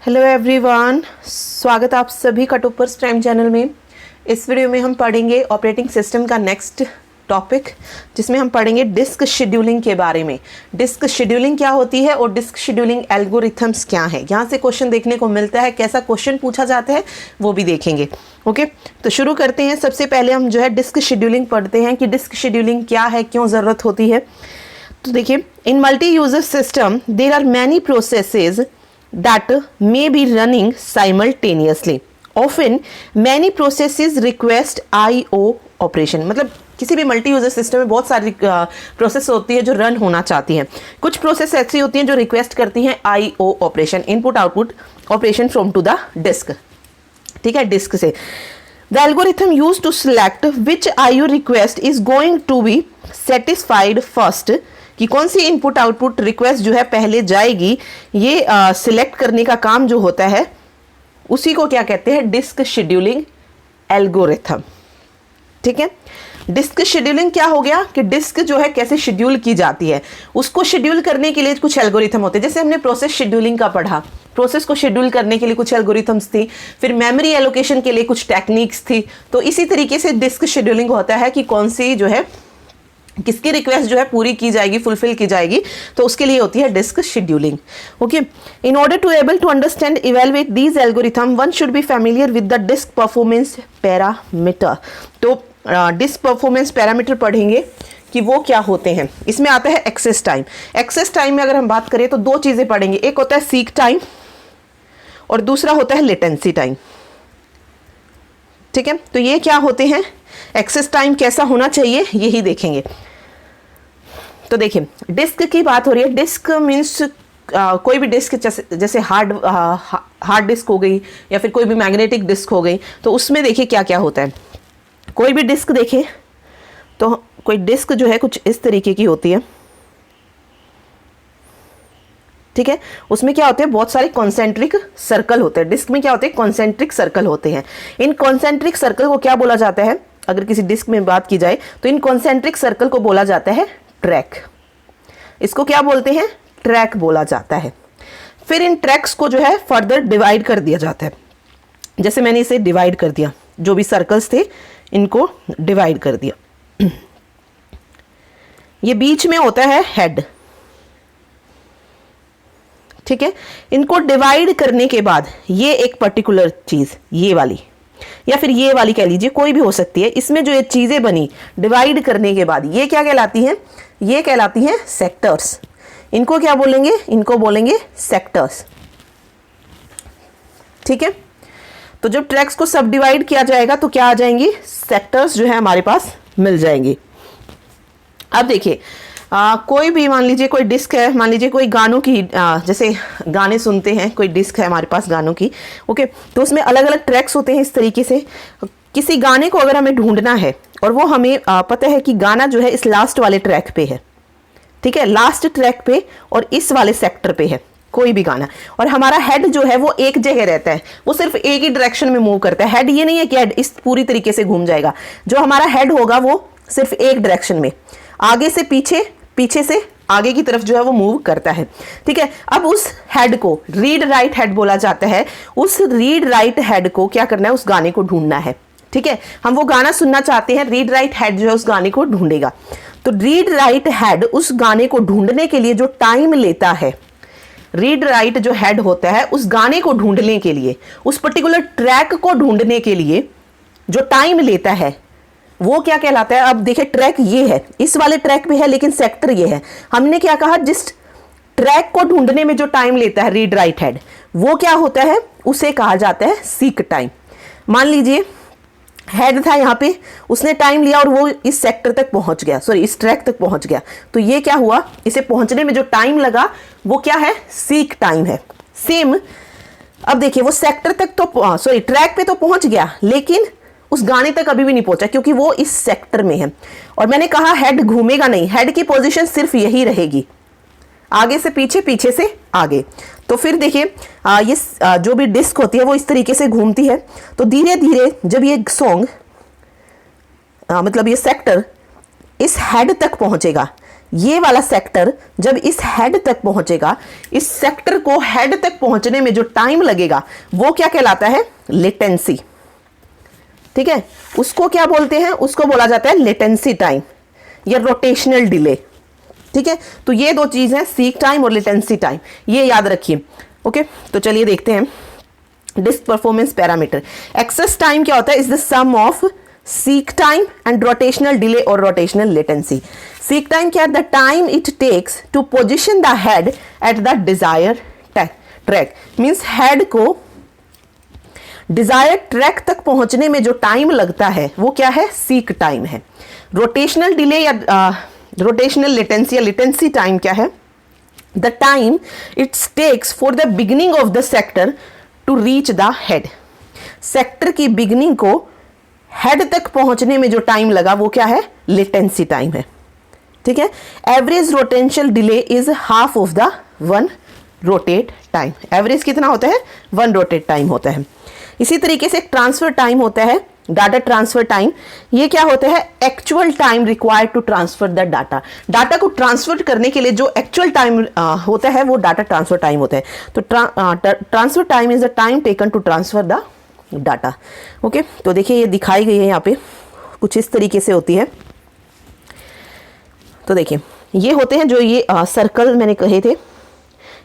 Hello everyone, स्वागत आप सभी का टॉपर्स टाइम चैनल में। इस वीडियो में हम पढ़ेंगे ऑपरेटिंग सिस्टम का नेक्स्ट टॉपिक, जिसमें हम पढ़ेंगे डिस्क शेड्यूलिंग के बारे में। डिस्क शेड्यूलिंग क्या होती है और डिस्क शेड्यूलिंग एल्गोरिथम्स क्या है, यहाँ से क्वेश्चन देखने को मिलता है, कैसा क्वेश्चन पूछा जाता है वो भी देखेंगे। ओके, तो शुरू करते हैं। सबसे पहले हम जो है डिस्क शेड्यूलिंग पढ़ते हैं कि डिस्क शेड्यूलिंग क्या है, क्यों ज़रूरत होती है। तो देखिए, in multi user system there are many processes that may be running simultaneously. Often many processes request I/O operation. मतलब किसी भी मल्टी यूजर सिस्टम में बहुत सारी प्रोसेस होती है जो रन होना चाहती हैं। कुछ प्रोसेस ऐसी होती हैं जो रिक्वेस्ट करती हैं I/O operation, input output operation from to the disk. ठीक है, डिस्क से the algorithm use to select which I/O request is going to be satisfied first, कि कौन सी इनपुट आउटपुट रिक्वेस्ट जो है पहले जाएगी, ये सिलेक्ट करने का काम जो होता है उसी को क्या कहते हैं, डिस्क शेड्यूलिंग एल्गोरिथम। ठीक है, डिस्क शेड्यूलिंग क्या हो गया कि डिस्क जो है कैसे शेड्यूल की जाती है, उसको शेड्यूल करने के लिए कुछ एल्गोरिथम होते हैं। जैसे हमने प्रोसेस शेड्यूलिंग का पढ़ा, प्रोसेस को शेड्यूल करने के लिए कुछ एल्गोरिथम्स थी, फिर मेमोरी एलोकेशन के लिए कुछ टेक्निक्स थी। तो इसी तरीके से डिस्क शेड्यूलिंग होता है कि कौन सी जो है किसकी रिक्वेस्ट जो है पूरी की जाएगी, फुलफिल की जाएगी, तो उसके लिए होती है disk scheduling. Okay, in order to able to understand evaluate these algorithm one should be familiar with the disk performance parameter. तो डिस्क परफॉर्मेंस पैरामीटर पढ़ेंगे कि वो क्या होते हैं। इसमें आता है एक्सेस टाइम। एक्सेस टाइम में अगर हम बात करें तो दो चीज़ें पढ़ेंगे, एक होता है सीक टाइम और दूसरा होता है लेटेंसी टाइम। ठीक है, तो ये क्या होते हैं, एक्सेस टाइम कैसा होना चाहिए यही देखेंगे। तो देखिए, डिस्क की बात हो रही है। डिस्क मीन्स कोई भी डिस्क, जैसे हार्ड डिस्क हो गई या फिर कोई भी मैग्नेटिक डिस्क हो गई, तो उसमें देखिए क्या क्या होता है। कोई भी डिस्क देखें तो कोई डिस्क जो है कुछ इस तरीके की होती है। ठीक है, उसमें क्या होते हैं, बहुत सारे कॉन्सेंट्रिक सर्कल होते हैं। डिस्क में क्या होते हैं, कॉन्सेंट्रिक सर्कल होते हैं। इन कॉन्सेंट्रिक सर्कल को क्या बोला जाता है, अगर किसी डिस्क में बात की जाए तो इन कॉन्सेंट्रिक सर्कल को बोला जाता है ट्रैक। इसको क्या बोलते हैं, ट्रैक बोला जाता है। फिर इन ट्रैक्स को जो है फर्दर डिवाइड कर दिया जाता है। जैसे मैंने इसे डिवाइड कर दिया, जो भी सर्कल्स थे इनको डिवाइड कर दिया। ये बीच में होता है हेड। ठीक है, इनको डिवाइड करने के बाद ये एक पर्टिकुलर चीज, ये वाली या फिर ये वाली कह लीजिए, कोई भी हो सकती है, इसमें जो ये चीजें बनी डिवाइड करने के बाद ये क्या कहलाती हैं, ये कहलाती हैं सेक्टर्स। इनको क्या बोलेंगे, इनको बोलेंगे सेक्टर्स। ठीक है, तो जब ट्रैक्स को सब डिवाइड किया जाएगा तो क्या आ जाएंगी, सेक्टर्स जो है हमारे पास मिल जाएंगी। अब देखिए, कोई भी मान लीजिए कोई डिस्क है, मान लीजिए कोई गानों की, जैसे गाने सुनते हैं, कोई डिस्क है हमारे पास गानों की। ओके, तो उसमें अलग अलग ट्रैक्स होते हैं इस तरीके से। किसी गाने को अगर हमें ढूंढना है और वो हमें पता है कि गाना जो है इस लास्ट वाले ट्रैक पे है, ठीक है, लास्ट ट्रैक पे और इस वाले सेक्टर पे है कोई भी गाना, और हमारा हेड जो है वो एक जगह रहता है, वो सिर्फ एक ही डायरेक्शन में मूव करता है। हेड ये नहीं है कि हेड इस पूरी तरीके से घूम जाएगा। जो हमारा हेड होगा वो सिर्फ एक डायरेक्शन में, आगे से पीछे, पीछे से आगे की तरफ जो है वो मूव करता है। ठीक है, अब उस हेड को रीड राइट हेड बोला जाता है। उस रीड राइट हेड को क्या करना है, उस गाने को ढूंढना है। ठीक है, हम वो गाना सुनना चाहते हैं, रीड राइट हेड जो है उस गाने को ढूंढेगा। तो रीड राइट हेड उस गाने को ढूंढने के लिए जो टाइम लेता है, रीड राइट जो हेड होता है उस गाने को ढूंढने के लिए, उस पर्टिकुलर ट्रैक को ढूंढने के लिए जो टाइम लेता है वो क्या कहलाता है। अब देखिए, ट्रैक ये है, इस वाले ट्रैक पे है, लेकिन सेक्टर ये है। हमने क्या कहा, जिस ट्रैक को ढूंढने में जो टाइम लेता है रीड राइट हेड, वो क्या होता है, उसे कहा जाता है सीक टाइम। मान लीजिए हेड था यहाँ पे, उसने टाइम लिया और वो इस सेक्टर तक पहुंच गया, सॉरी इस ट्रैक तक पहुंच गया, तो ये क्या हुआ, इसे पहुंचने में जो टाइम लगा वो क्या है, सीक टाइम है। सेम, अब देखिए वो सेक्टर तक तो, सॉरी ट्रैक पे तो पहुंच गया, लेकिन उस गाने तक अभी भी नहीं पहुंचा क्योंकि वो इस सेक्टर में है। और मैंने कहा हेड घूमेगा नहीं, हेड की पोजीशन सिर्फ यही रहेगी, आगे से पीछे, पीछे से आगे। तो फिर देखिए, ये जो भी डिस्क होती है वो इस तरीके से घूमती है। तो धीरे धीरे जब ये सॉन्ग, मतलब ये सेक्टर इस हेड तक पहुंचेगा, ये वाला सेक्टर जब इस हेड तक पहुंचेगा, इस सेक्टर को हेड तक पहुंचने में जो टाइम लगेगा वो क्या कहलाता है? लेटेंसी। ठीक है, उसको क्या बोलते हैं? उसको बोला जाता है लेटेंसी टाइम या रोटेशनल डिले। ठीक है, तो ये दो चीज है, सीक टाइम और लेटेंसी टाइम, ये याद रखिए। ओके, तो चलिए देखते हैं disk performance parameter. Access time क्या होता है? Is the sum of seek time and rotational delay और रोटेशनल लेटेंसी। सीक टाइम क्या है? The time it takes to position the head at the desire track. Means head को desire track तक पहुंचने में जो टाइम लगता है वो क्या है? सीक टाइम है। रोटेशनल डिले या रोटेशनल लेटेंसी या लेटेंसी टाइम क्या है? The time its takes for the beginning of the sector to reach the head. Sector की बिगिनिंग को हेड तक पहुंचने में जो टाइम लगा वो क्या है? लेटेंसी टाइम है। ठीक है, average rotational delay is half of the one rotate time. Average कितना होता है? 1 रोटेट टाइम होता है। इसी तरीके से ट्रांसफर टाइम होता है, डाटा ट्रांसफर टाइम। ये क्या होता है? Actual time required to transfer the data. Data को ट्रांसफर करने के लिए जो एक्चुअल टाइम होता है वो डाटा ट्रांसफर टाइम होता है। तो transfer time is the time taken to transfer the data. Okay, तो देखिए ये दिखाई गई है यहाँ पे, कुछ इस तरीके से होती है। तो देखिए ये होते हैं जो ये सर्कल मैंने कहे थे,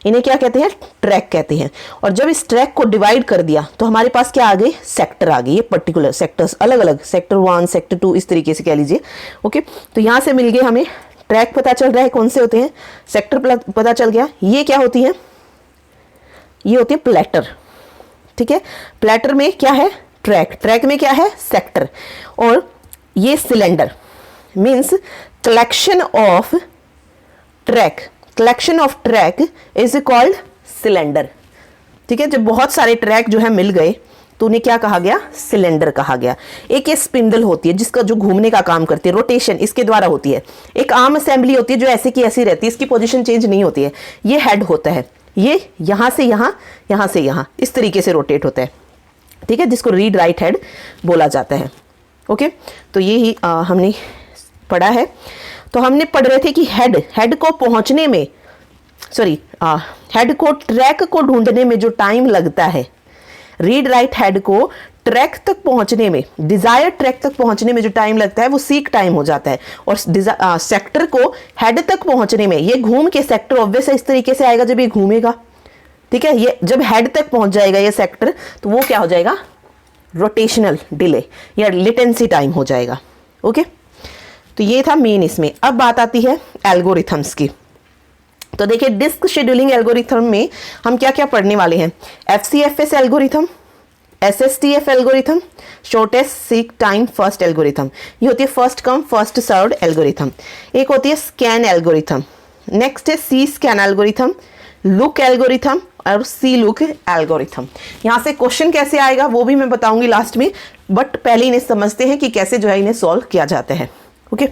इन्हें क्या कहते हैं? ट्रैक कहते हैं। और जब इस ट्रैक को डिवाइड कर दिया तो हमारे पास क्या आ गए? सेक्टर आ गए। ये पर्टिकुलर सेक्टर्स अलग अलग, सेक्टर 1, सेक्टर 2, इस तरीके से कह लीजिए। ओके, तो यहाँ से मिल गए हमें ट्रैक, पता चल रहा है कौन से होते हैं, सेक्टर पता चल गया। ये क्या होती है? ये होती है प्लेटर। ठीक है, प्लेटर में क्या है? ट्रैक। ट्रैक में क्या है? सेक्टर। और ये cylinder means collection of track. Collection of track is called cylinder. ठीक है, जब बहुत सारे ट्रैक जो है मिल गए तो उन्हें क्या कहा गया? सिलेंडर कहा गया। एक ये स्पिंडल होती है जिसका जो घूमने का काम करती है, रोटेशन इसके द्वारा होती है। एक आर्म असेंबली होती है जो ऐसे की ऐसी रहती है, इसकी पोजीशन चेंज नहीं होती है। ये हेड होता है, ये यहां से यहां, यहां से यहां, इस तरीके से रोटेट होता है। ठीक है, जिसको रीड राइट हेड बोला जाता है। ओके, तो ये ही हमने पढ़ा है। तो हमने पढ़ रहे थे कि हेड को पहुंचने में, हेड को ट्रैक को ढूंढने में जो टाइम लगता है, रीड राइट हेड को ट्रैक तक पहुंचने में, डिजायर ट्रैक तक पहुंचने में जो टाइम लगता है वो सीक टाइम हो जाता है। और सेक्टर को हेड तक पहुंचने में, ये घूम के सेक्टर ऑब्वियस इस तरीके से आएगा जब ये घूमेगा। ठीक है, ये जब हेड तक पहुंच जाएगा ये सेक्टर, तो वो क्या हो जाएगा? रोटेशनल डिले या लेटेंसी टाइम हो जाएगा। ओके, तो ये था मेन इसमें। अब बात आती है एल्गोरिथम्स की। तो देखिए डिस्क शेड्यूलिंग एल्गोरिथम में हम क्या क्या पढ़ने वाले हैं? FCFS algorithm, SSTF algorithm, shortest seek time first algorithm. ये होती है first come first served algorithm. एक होती है स्कैन एल्गोरिथम, नेक्स्ट है C scan algorithm, look algorithm और सी लुक एल्गोरिथम। यहाँ से क्वेश्चन कैसे आएगा वो भी मैं बताऊंगी लास्ट में, बट पहले इन्हें समझते हैं कि कैसे जो है इन्हें सॉल्व किया जाता है। ओके,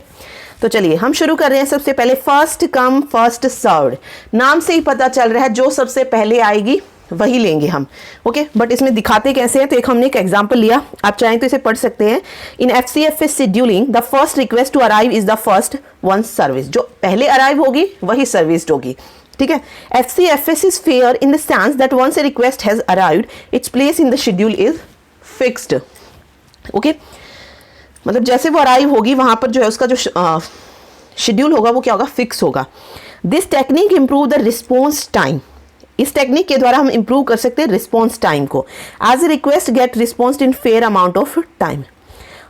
तो चलिए हम शुरू कर रहे हैं। सबसे पहले फर्स्ट कम फर्स्ट सर्व्ड, नाम से ही पता चल रहा है जो सबसे पहले आएगी वही लेंगे हम। ओके, बट इसमें दिखाते कैसे हैं? तो एक हमने एक एग्जांपल लिया, आप चाहें तो इसे पढ़ सकते हैं। In FCFS scheduling the first request to arrive is the first one service. जो पहले अराइव होगी वही सर्विस्ड होगी। ठीक है, FCFS is fair in the sense that once a request has arrived its place in the schedule is fixed. Okay, मतलब जैसे वो अराइव होगी वहां पर जो है उसका जो शेड्यूल होगा वो क्या होगा? फिक्स होगा। This technique improve the response time. इस टेक्निक के द्वारा हम इंप्रूव कर सकते हैं रिस्पॉन्स टाइम को। As a request get response in fair amount of time.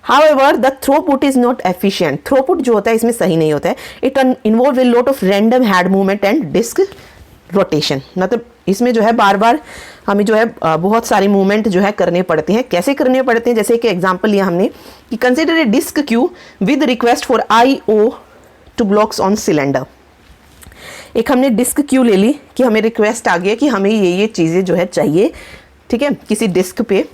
However the throughput is not efficient. Throughput जो होता है इसमें सही नहीं होता है। It involve a lot of random head movement and disk rotation. मतलब इसमें जो है बार बार हमें जो है बहुत सारी मूवमेंट जो है करने पड़ते हैं। कैसे करने पड़ते हैं? जैसे कि एग्जांपल लिया हमने कि consider a disk queue with request for IO to blocks on cylinder. एक हमने डिस्क क्यू ले ली कि हमें रिक्वेस्ट आ गया कि हमें ये चीज़ें जो है चाहिए। ठीक है, किसी डिस्क पे।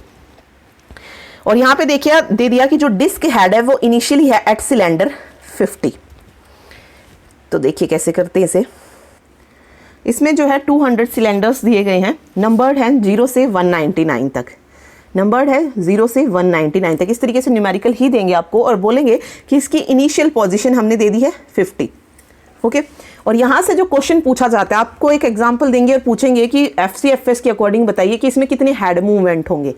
और यहाँ पे देखिए दे दिया कि जो डिस्क हेड है वो इनिशियली है एट सिलेंडर 50। तो देखिए कैसे करते हैं इसे। इसमें जो है 200 सिलेंडर्स दिए गए हैं, नंबर्ड हैं 0 से 199 तक। नंबर्ड है 0 से 199 तक। इस तरीके से न्यूमेरिकल ही देंगे आपको और बोलेंगे कि इसकी इनिशियल पोजीशन हमने दे दी है 50। ओके। और यहाँ से जो क्वेश्चन पूछा जाता है, आपको एक एग्जांपल देंगे और पूछेंगे कि FCFS के अकॉर्डिंग बताइए कि इसमें कितने हेड मूवमेंट होंगे।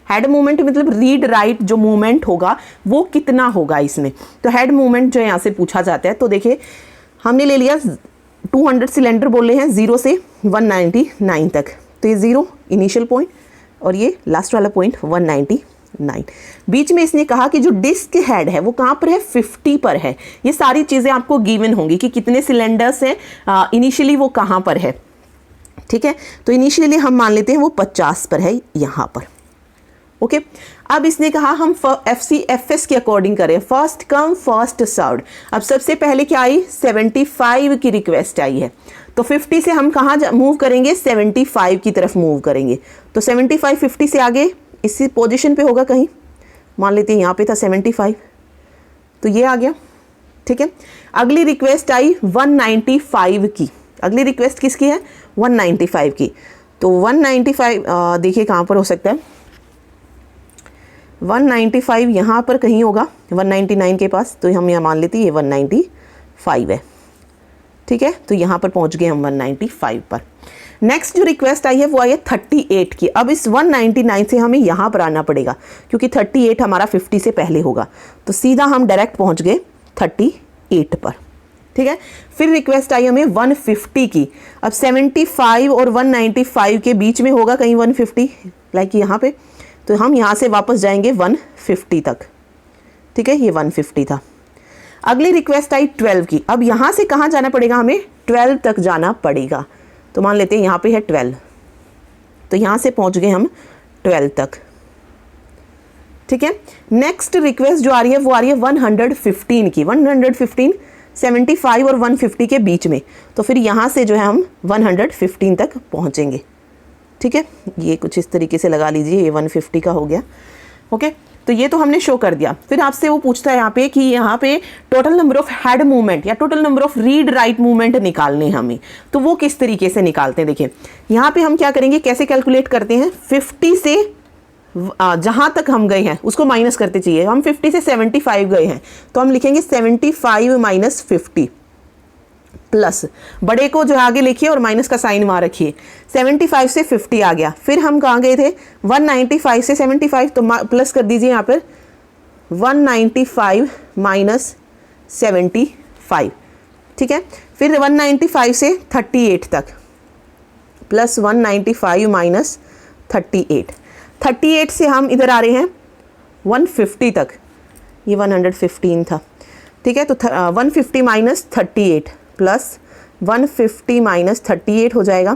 हेड मूवमेंट मतलब रीड राइट जो मूवमेंट होगा वो कितना होगा इसमें। तो हेड मूवमेंट जो यहाँ से पूछा जाता है, तो देखिए हमने ले लिया 200 सिलेंडर बोले हैं 0 से 199 तक, तो ये 0 इनिशियल पॉइंट और ये लास्ट वाला पॉइंट 199। बीच में इसने कहा कि जो डिस्क हेड है वो कहाँ पर है, 50 पर है। ये सारी चीज़ें आपको गिवन होंगी कि कितने सिलेंडर्स हैं, इनिशियली वो कहाँ पर है, ठीक है। तो इनिशियली हम मान लेते हैं वो 50 पर है यहाँ पर, ओके। अब इसने कहा हम FCFS के अकॉर्डिंग करें, फर्स्ट कम फर्स्ट सर्व्ड। अब सबसे पहले क्या आई, 75 की रिक्वेस्ट आई है, तो 50 से हम कहाँ मूव करेंगे, 75 की तरफ मूव करेंगे। तो 75 50 से आगे इसी पोजीशन पे होगा कहीं, मान लेते हैं यहाँ पे था 75, तो ये आ गया, ठीक है। अगली रिक्वेस्ट आई 195 की, अगली रिक्वेस्ट किसकी है, 195 की। तो 195 देखिए कहाँ पर हो सकता है, 195 यहाँ पर कहीं होगा 199 के पास, तो हम यहाँ मान लेते हैं ये 195 है, ठीक है। तो यहाँ पर पहुँच गए हम 195 पर। नेक्स्ट जो रिक्वेस्ट आई है वो आई है 38 की। अब इस 199 से हमें यहाँ पर आना पड़ेगा क्योंकि 38 हमारा 50 से पहले होगा, तो सीधा हम डायरेक्ट पहुँच गए 38 पर, ठीक है। फिर रिक्वेस्ट आई हमें 150 की। अब 75 और 195 के बीच में होगा कहीं 150, लाइक यहाँ पे, तो हम यहाँ से वापस जाएंगे 150 तक, ठीक है, ये 150 था। अगली रिक्वेस्ट आई 12 की। अब यहाँ से कहाँ जाना पड़ेगा, हमें 12 तक जाना पड़ेगा, तो मान लेते हैं यहाँ पे है 12, तो यहाँ से पहुँच गए हम 12 तक, ठीक है। नेक्स्ट रिक्वेस्ट जो आ रही है वो आ रही है 115 की। 115 75 और 150 के बीच में, तो फिर यहाँ से जो है हम 115 तक पहुँचेंगे, ठीक है। ये कुछ इस तरीके से लगा लीजिए, ये 150 का हो गया, ओके। तो ये तो हमने शो कर दिया। फिर आपसे वो पूछता है यहाँ पे कि यहाँ पे total number of head movement या total number of read write movement निकालने हैं हमें, तो वो किस तरीके से निकालते हैं। देखिए यहाँ पे हम क्या करेंगे, कैसे कैलकुलेट करते हैं, 50 से जहाँ तक हम गए हैं उसको माइनस करते चाहिए। हम 50 से 75 गए हैं, तो हम लिखेंगे 75 माइनस 50 प्लस बड़े को जो आगे लिखिए और माइनस का साइन वहाँ रखिए। 75 से 50 आ गया, फिर हम कहाँ गए थे, 195 से 75, तो प्लस कर दीजिए यहाँ पर 195 माइनस 75, ठीक है। फिर 195 से 38 तक प्लस 195 माइनस 38 से हम इधर आ रहे हैं 150 तक, ये 115 था, ठीक है। तो 150 माइनस 38 प्लस 150 माइनस 38 हो जाएगा।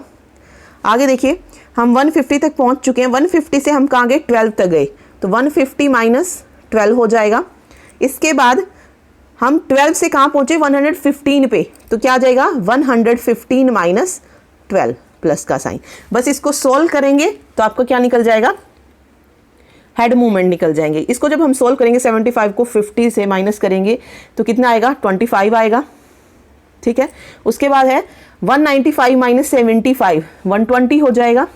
आगे देखिए हम 150 तक पहुंच चुके हैं, 150 से हम कहाँ गए, 12 तक गए, तो 150 माइनस 12 हो जाएगा। इसके बाद हम 12 से कहाँ पहुँचे, 115 पे, तो क्या आ जाएगा 115 माइनस 12 प्लस का साइन। बस इसको सोल्व करेंगे तो आपको क्या निकल जाएगा, हेड मूवमेंट निकल जाएंगे। इसको जब हम सोल्व करेंगे 75 को 50 से माइनस करेंगे तो कितना आएगा, 25 आएगा, ठीक है। उसके बाद है 195 माइनस 75 120 हो जाएगा।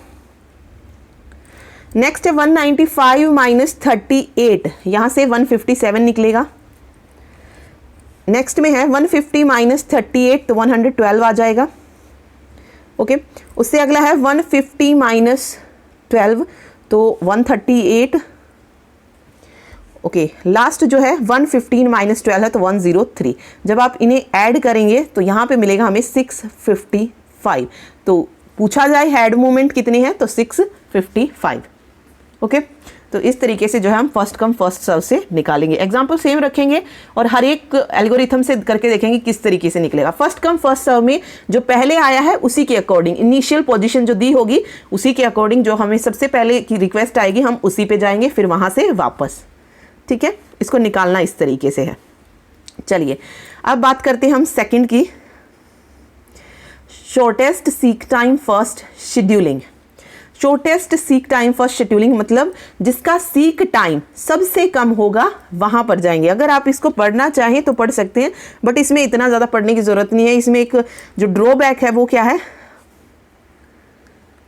नेक्स्ट है 195 माइनस 38, यहाँ से 157 निकलेगा। नेक्स्ट में है 150 माइनस 38, तो 112 आ जाएगा, ओके। उससे अगला है 150 माइनस 12, तो 138, ओके। लास्ट जो है 115 माइनस 12 है, तो 103। जब आप इन्हें ऐड करेंगे तो यहाँ पे मिलेगा हमें 655। तो पूछा जाए हेड मूवमेंट कितने हैं, तो 655, ओके। तो इस तरीके से जो है हम फर्स्ट कम फर्स्ट सर्व से निकालेंगे। एग्जाम्पल सेम रखेंगे और हर एक एल्गोरिथम से करके देखेंगे किस तरीके से निकलेगा। फर्स्ट कम फर्स्ट सर्व में जो पहले आया है उसी के अकॉर्डिंग, इनिशियल पोजीशन जो दी होगी उसी के अकॉर्डिंग जो हमें सबसे पहले की रिक्वेस्ट आएगी हम उसी पे जाएंगे, फिर वहाँ से वापस, ठीक है। इसको निकालना इस तरीके से है। चलिए अब बात करते हैं हम सेकंड की, shortest seek time first scheduling. Shortest seek time first scheduling मतलब जिसका सीक टाइम सबसे कम होगा वहां पर जाएंगे। अगर आप इसको पढ़ना चाहें तो पढ़ सकते हैं, बट इसमें इतना ज़्यादा पढ़ने की ज़रूरत नहीं है। इसमें एक जो ड्रॉबैक है वो क्या है,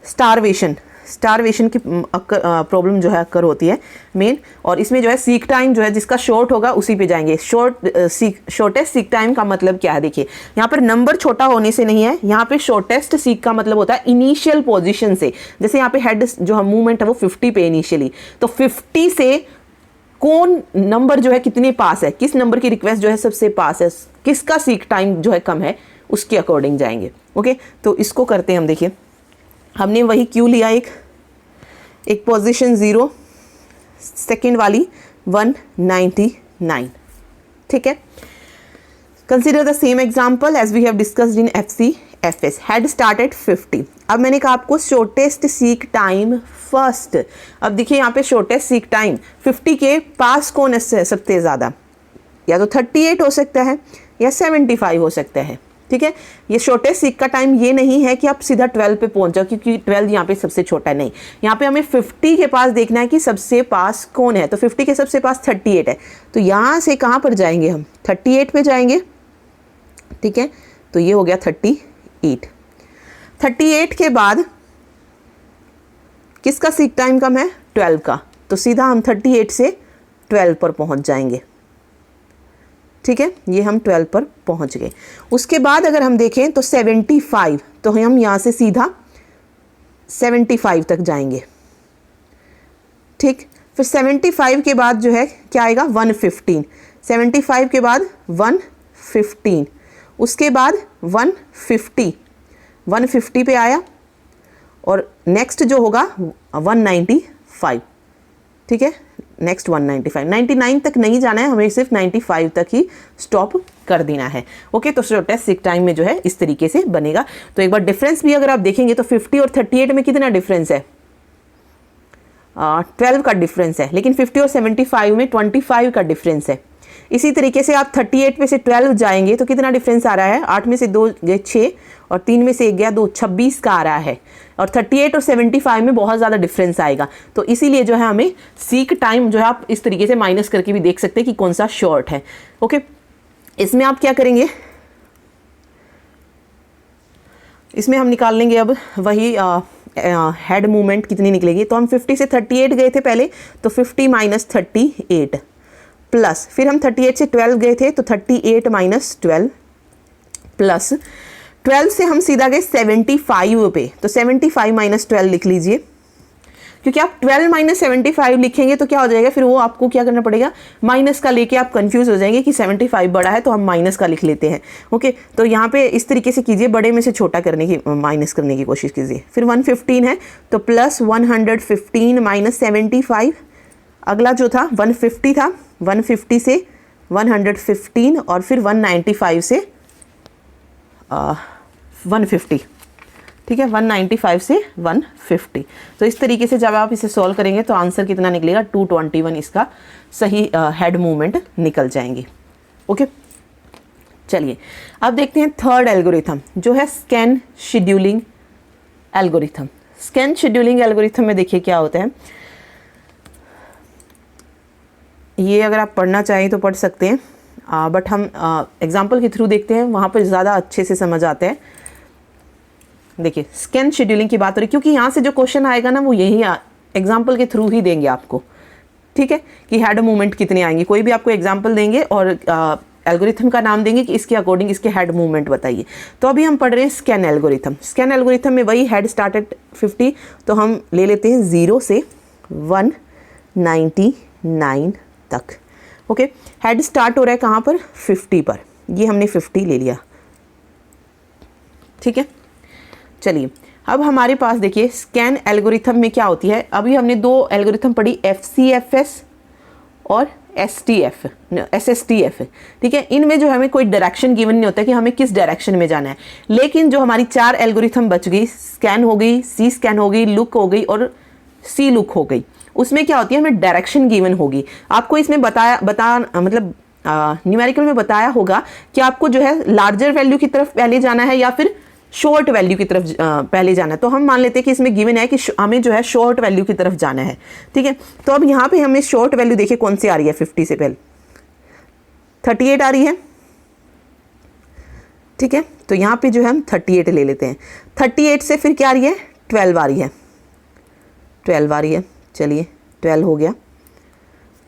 स्टारवेशन। स्टारवेशन की प्रॉब्लम जो है अक्कर होती है मेन। और इसमें जो है सीक टाइम जो है जिसका शॉर्ट होगा उसी पे जाएंगे। शॉर्टेस्ट सीक टाइम का मतलब क्या है, देखिए यहाँ पर नंबर छोटा होने से नहीं है, यहाँ पे शॉर्टेस्ट सीक का मतलब होता है इनिशियल पोजीशन से। जैसे यहाँ पे हेड जो है मूवमेंट है वो 50 पे इनिशियली, तो 50 से कौन नंबर जो है कितने पास है, किस नंबर की रिक्वेस्ट जो है सबसे पास है, किसका सीक टाइम जो है कम है, उसके अकॉर्डिंग जाएंगे। ओके, तो इसको करते हैं हम। देखिए हमने वही क्यू लिया, एक पोजीशन 0, सेकंड वाली 199, ठीक है। Consider the same example as we have discussed in FCFS, head started 50। अब मैंने कहा आपको शॉर्टेस्ट सीक टाइम फर्स्ट। अब देखिए यहाँ पे शॉर्टेस्ट सीक टाइम 50 के पास कौन है सबसे ज़्यादा, या तो 38 हो सकता है या 75 हो सकता है, ठीक है। ये शॉर्टेस्ट सीक का टाइम ये नहीं है कि आप सीधा 12 पे पहुंच जाओ, क्योंकि 12 यहाँ पे सबसे छोटा है, नहीं, यहाँ पे हमें 50 के पास देखना है कि सबसे पास कौन है। तो 50 के सबसे पास 38 है, तो यहाँ से कहाँ पर जाएंगे हम, 38 पे जाएंगे, ठीक है। तो ये हो गया 38। 38 के बाद किसका सीक टाइम कम है, 12 का, तो सीधा हम 38 से 12 पर पहुंच जाएंगे, ठीक है। ये हम 12 पर पहुंच गए। उसके बाद अगर हम देखें तो 75, तो हम यहाँ से सीधा 75 तक जाएंगे, ठीक। फिर 75 के बाद जो है क्या आएगा, 115, 75 के बाद 115, उसके बाद 150 पे आया, और नेक्स्ट जो होगा 195, ठीक है। नेक्स्ट 195, 99 तक नहीं जाना है, हमें सिर्फ 95 तक ही स्टॉप कर देना है। ओके, तो शॉर्टेस्ट सीक टाइम में जो है इस तरीके से बनेगा। तो एक बार डिफरेंस भी अगर आप देखेंगे तो 50 और 38 में कितना डिफरेंस है, 12 का डिफरेंस है, लेकिन 50 और 75 में 25 का डिफरेंस है। इसी तरीके से आप 38 में से 12 जाएंगे तो कितना डिफरेंस आ रहा है, 8 में से 2 गए 6, और 3 में से 1 गया 2, 26 का आ रहा है। और 38 और 75 में बहुत ज़्यादा डिफरेंस आएगा। तो इसीलिए जो है हमें सीक टाइम जो है आप इस तरीके से माइनस करके भी देख सकते हैं कि कौन सा शॉर्ट है। ओके, इसमें आप क्या करेंगे, इसमें हम निकाल लेंगे अब वही हेड मूवमेंट कितनी निकलेगी। तो हम 50 से 38 गए थे पहले, तो 50 माइनस 38 प्लस, फिर हम 38 से 12 गए थे, तो 38 माइनस 12 प्लस 12 से हम सीधा गए 75 पे, तो 75 माइनस 12 लिख लीजिए, क्योंकि आप 12 माइनस 75 लिखेंगे तो क्या हो जाएगा, फिर वो आपको क्या करना पड़ेगा, माइनस का लेके आप कंफ्यूज हो जाएंगे कि 75 बड़ा है तो हम माइनस का लिख लेते हैं। ओके, तो यहाँ पे इस तरीके से कीजिए, बड़े में से छोटा करने की, माइनस करने की कोशिश कीजिए। फिर 115 है तो प्लस 115 माइनस 75, अगला जो था 150 था, 150 से 115 और फिर 195 से 150, ठीक है, 195 से 150। तो इस तरीके से जब आप इसे सॉल्व करेंगे तो आंसर कितना निकलेगा, 221 इसका सही हेड मूवमेंट निकल जाएंगे। ओके, चलिए अब देखते हैं थर्ड एल्गोरिथम जो है scan scheduling algorithm. Scan scheduling algorithm में देखिए क्या होता है, ये अगर आप पढ़ना चाहें तो पढ़ सकते हैं, बट हम एग्जाम्पल के थ्रू देखते हैं, वहाँ पर ज़्यादा अच्छे से समझ आते हैं। देखिए स्कैन शेड्यूलिंग की बात हो रही, क्योंकि यहाँ से जो क्वेश्चन आएगा ना वो यही एग्जाम्पल के थ्रू ही देंगे आपको, ठीक है, कि हेड मूवमेंट कितने आएंगे। कोई भी आपको एग्जाम्पल देंगे और एल्गोरिथम का नाम देंगे कि इसके अकॉर्डिंग इसके हेड मूवमेंट बताइए। तो अभी हम पढ़ रहे हैं स्कैन एल्गोरिथम। स्कैन एल्गोरिथम में वही हेड स्टार्टेड 50, तो हम ले लेते हैं 0 से 199 तक। ओके, हेड स्टार्ट हो रहा है कहाँ पर, 50 पर, ये हमने 50 ले लिया, ठीक है। चलिए अब हमारे पास देखिए स्कैन एल्गोरिथम में क्या होती है, अभी हमने दो एल्गोरिथम पढ़ी, FCFS और SSTF, ठीक है। इनमें जो हमें कोई डायरेक्शन गिवन नहीं होता कि हमें किस डायरेक्शन में जाना है, लेकिन जो हमारी 4 एल्गोरिथम बच गई, स्कैन हो गई, C स्कैन हो गई, लुक हो गई और C लुक हो गई, उसमें क्या होती है, हमें डायरेक्शन गिवन होगी। आपको इसमें मतलब न्यूमेरिकल में बताया होगा कि आपको जो है लार्जर वैल्यू की तरफ पहले जाना है या फिर शॉर्ट वैल्यू की तरफ पहले जाना है। तो हम मान लेते हैं कि इसमें गिवन है कि हमें जो है शॉर्ट वैल्यू की तरफ जाना है, ठीक है। तो अब यहाँ पे हमें शॉर्ट वैल्यू देखिए कौन सी आ रही है, 50 से पहले 38 आ रही है, ठीक है। तो यहाँ पे जो है हम 38 ले लेते हैं, 38 से फिर क्या आ रही है, 12 आ रही है, 12 आ रही है, चलिए 12 हो गया,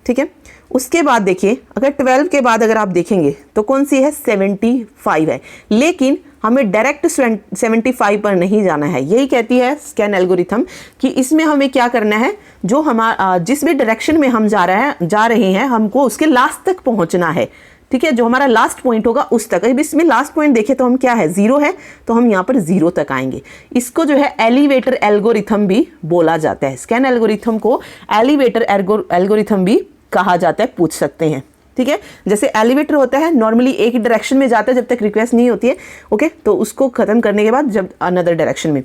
ठीक है। उसके बाद देखिए अगर 12 के बाद अगर आप देखेंगे तो कौन सी है, 75 है, लेकिन हमें डायरेक्ट 75 पर नहीं जाना है। यही कहती है स्कैन एल्गोरिथम कि इसमें हमें क्या करना है, जो हमारा जिस भी डायरेक्शन में हम जा रहे हैं हमको उसके लास्ट तक पहुंचना है, ठीक है। जो हमारा लास्ट पॉइंट होगा उस तक। अब इसमें लास्ट पॉइंट देखें तो हम क्या है, 0 है, तो हम यहाँ पर 0 तक आएंगे। इसको जो है एलिवेटर एल्गोरिथम भी बोला जाता है। स्कैन एल्गोरिथम को एलिवेटर एल्गोरिथम भी कहा जाता है, पूछ सकते हैं, ठीक है। जैसे एलिवेटर होता है नॉर्मली एक ही डायरेक्शन में जाता है जब तक रिक्वेस्ट नहीं होती है, ओके, तो उसको खत्म करने के बाद जब अनदर डायरेक्शन में,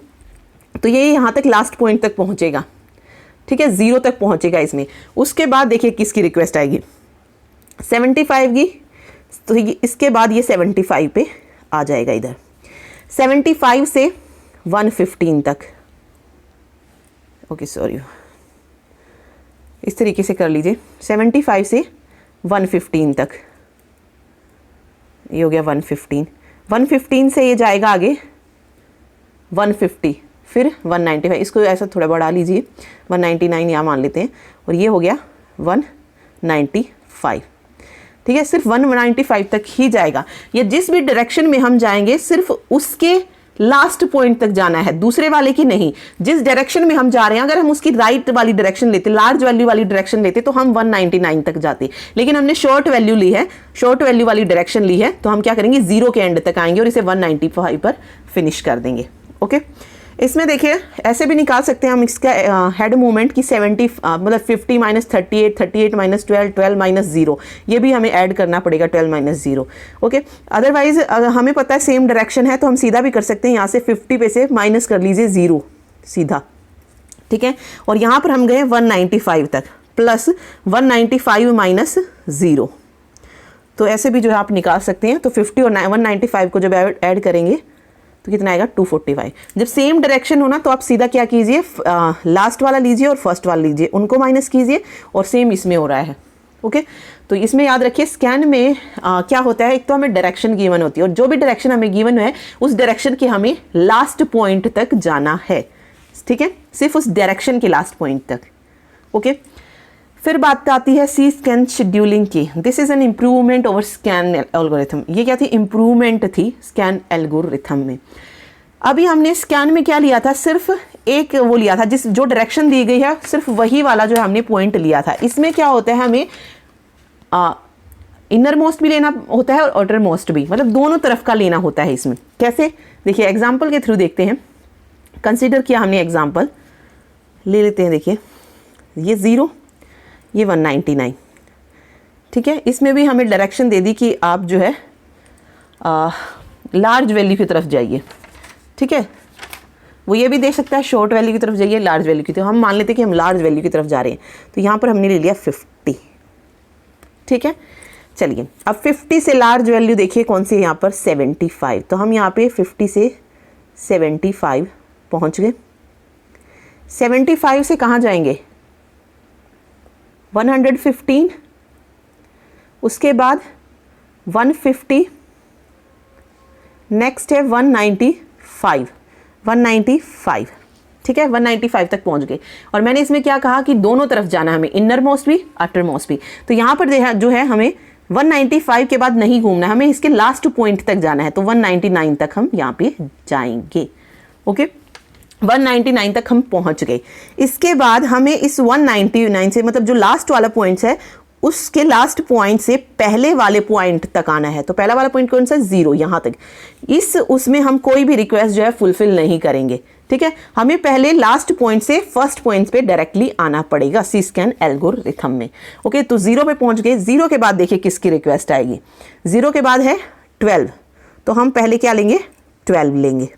तो ये यहाँ तक लास्ट पॉइंट तक पहुँचेगा, ठीक है, 0 तक पहुँचेगा इसमें। उसके बाद देखिए किसकी रिक्वेस्ट आएगी, 75 की, तो इसके बाद ये 75 पे आ जाएगा इधर, 75 से 115 तक, ओके सॉरी, इस तरीके से कर लीजिए, 75 से 115 तक, ये हो गया 115, 115 से ये जाएगा आगे 150, फिर 195, इसको ऐसा थोड़ा बढ़ा लीजिए, 199 यहाँ मान लेते हैं, और ये हो गया 195, ठीक है। सिर्फ 195 तक ही जाएगा। ये जिस भी डायरेक्शन में हम जाएंगे सिर्फ उसके लास्ट पॉइंट तक जाना है, दूसरे वाले की नहीं। जिस डायरेक्शन में हम जा रहे हैं अगर हम उसकी राइट वाली डायरेक्शन लेते, लार्ज वैल्यू वाली डायरेक्शन लेते, तो हम 199 तक जाते, लेकिन हमने शॉर्ट वैल्यू ली है, शॉर्ट वैल्यू वाली डायरेक्शन ली है, तो हम क्या करेंगे, 0 के एंड तक आएंगे और इसे 195 पर फिनिश कर देंगे, ओके। इसमें देखिए ऐसे भी निकाल सकते हैं हम इसका हेड मूवमेंट की 70 मतलब 50 माइनस 38, 38 माइनस 12, 12 माइनस 0, ये भी हमें ऐड करना पड़ेगा 12 माइनस 0, ओके। अदरवाइज हमें पता है सेम डायरेक्शन है तो हम सीधा भी कर सकते हैं, यहाँ से 50 पे से माइनस कर लीजिए 0 सीधा, ठीक है। और यहाँ पर हम गए 195 तक, प्लस 195 माइनस 0, तो ऐसे भी जो है आप निकाल सकते हैं। तो 50 और 195 को जब ऐड करेंगे तो कितना आएगा, 245। जब सेम डायरेक्शन हो ना तो आप सीधा क्या कीजिए, लास्ट वाला लीजिए और फर्स्ट वाला लीजिए, उनको माइनस कीजिए, और सेम इसमें हो रहा है, ओके। तो इसमें याद रखिए स्कैन में क्या होता है, एक तो हमें डायरेक्शन गिवन होती है, और जो भी डायरेक्शन हमें गिवन है उस डायरेक्शन के हमें लास्ट पॉइंट तक जाना है, ठीक है, सिर्फ उस डायरेक्शन के लास्ट पॉइंट तक, ओके। फिर बात आती है सी स्कैन शेड्यूलिंग की। This is an improvement over scan algorithm. ये क्या थी, इम्प्रूवमेंट थी स्कैन एल्गोरिथम में। अभी हमने स्कैन में क्या लिया था, सिर्फ एक वो लिया था, जो डायरेक्शन दी गई है सिर्फ वही वाला जो हमने पॉइंट लिया था। इसमें क्या होता है, हमें इनर मोस्ट भी लेना होता है और आउटर मोस्ट भी, मतलब दोनों तरफ का लेना होता है। इसमें कैसे, देखिए एग्जाम्पल के थ्रू देखते हैं। कंसिडर किया हमने एग्जाम्पल, ले लेते हैं, देखिए ये 0, ये 199, ठीक है। इसमें भी हमें डायरेक्शन दे दी कि आप जो है लार्ज वैल्यू की तरफ जाइए, ठीक है। वो ये भी दे सकता है शॉर्ट वैल्यू की तरफ जाइए, लार्ज वैल्यू की तरफ। हम मान लेते हैं कि हम लार्ज वैल्यू की तरफ जा रहे हैं, तो यहाँ पर हमने ले लिया 50, ठीक है। चलिए अब 50 से लार्ज वैल्यू देखिए कौन सी है यहाँ पर, 75। तो हम यहाँ पे 50 से 75 पहुँच गए। 75 से कहाँ जाएंगे, 115, उसके बाद 150, नेक्स्ट है 195, 195, ठीक है, 195 तक पहुंच गए। और मैंने इसमें क्या कहा कि दोनों तरफ जाना है हमें, इनर मोस्ट भी अटर मोस्ट भी। तो यहाँ पर जो है हमें 195 के बाद नहीं घूमना है, हमें इसके लास्ट पॉइंट तक जाना है, तो 199 तक हम यहाँ पे जाएंगे, ओके। 199 तक हम पहुंच गए। इसके बाद हमें इस 199 से, मतलब जो लास्ट वाला पॉइंट है उसके लास्ट पॉइंट से पहले वाले पॉइंट तक आना है। तो पहला वाला पॉइंट कौन सा, 0, यहाँ तक। उसमें हम कोई भी रिक्वेस्ट जो है फुलफिल नहीं करेंगे, ठीक है। हमें पहले लास्ट पॉइंट से फर्स्ट पॉइंट पे डायरेक्टली आना पड़ेगा सी स्कैन एल्गोरिथम में, ओके। तो 0 पे पहुंच गए। 0 के बाद देखिए किसकी रिक्वेस्ट आएगी, 0 के बाद है 12, तो हम पहले क्या लेंगे, 12 लेंगे,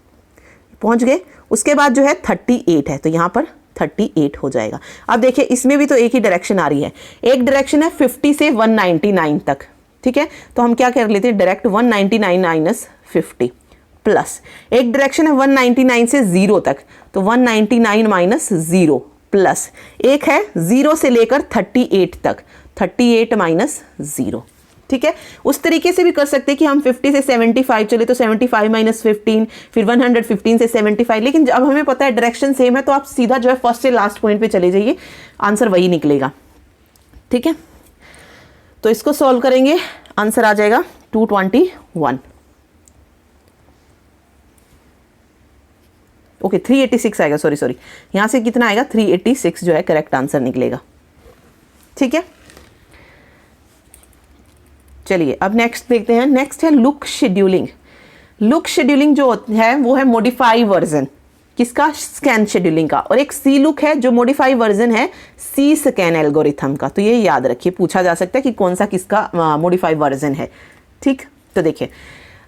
पहुंच गए। उसके बाद जो है 38 है, तो यहाँ पर 38 हो जाएगा। अब देखिए इसमें भी तो एक ही डायरेक्शन आ रही है, एक डायरेक्शन है 50 से 199 तक, ठीक है। तो हम क्या कर लेते हैं, डायरेक्ट 199 माइनस 50, प्लस एक डायरेक्शन है 199 से 0 तक, तो 199 माइनस 0, प्लस एक है 0 से लेकर 38 तक, 38 माइनस 0, ठीक है, उस तरीके से भी कर सकते हैं कि हम 50 से 75 चले तो 75 माइनस 15, फिर 115 से 75, लेकिन अब हमें पता है डायरेक्शन सेम है तो आप सीधा जो है फर्स्ट से लास्ट पॉइंट पे चले जाइए, आंसर वही निकलेगा। ठीक है, तो इसको सॉल्व करेंगे, आंसर आ जाएगा 221। ओके 386 आएगा, सॉरी यहां से कितना आएगा 386 जो है करेक्ट आंसर निकलेगा। ठीक है, चलिए अब नेक्स्ट देखते हैं। नेक्स्ट है लुक शेड्यूलिंग। लुक शेड्यूलिंग जो है वो है मॉडिफाई वर्जन किसका, स्कैन शेड्यूलिंग का, और एक सी लुक है जो मॉडिफाई वर्जन है सी स्कैन एल्गोरिथम का। तो ये याद रखिए, पूछा जा सकता है कि कौन सा किसका मॉडिफाई वर्जन है। ठीक, तो देखिए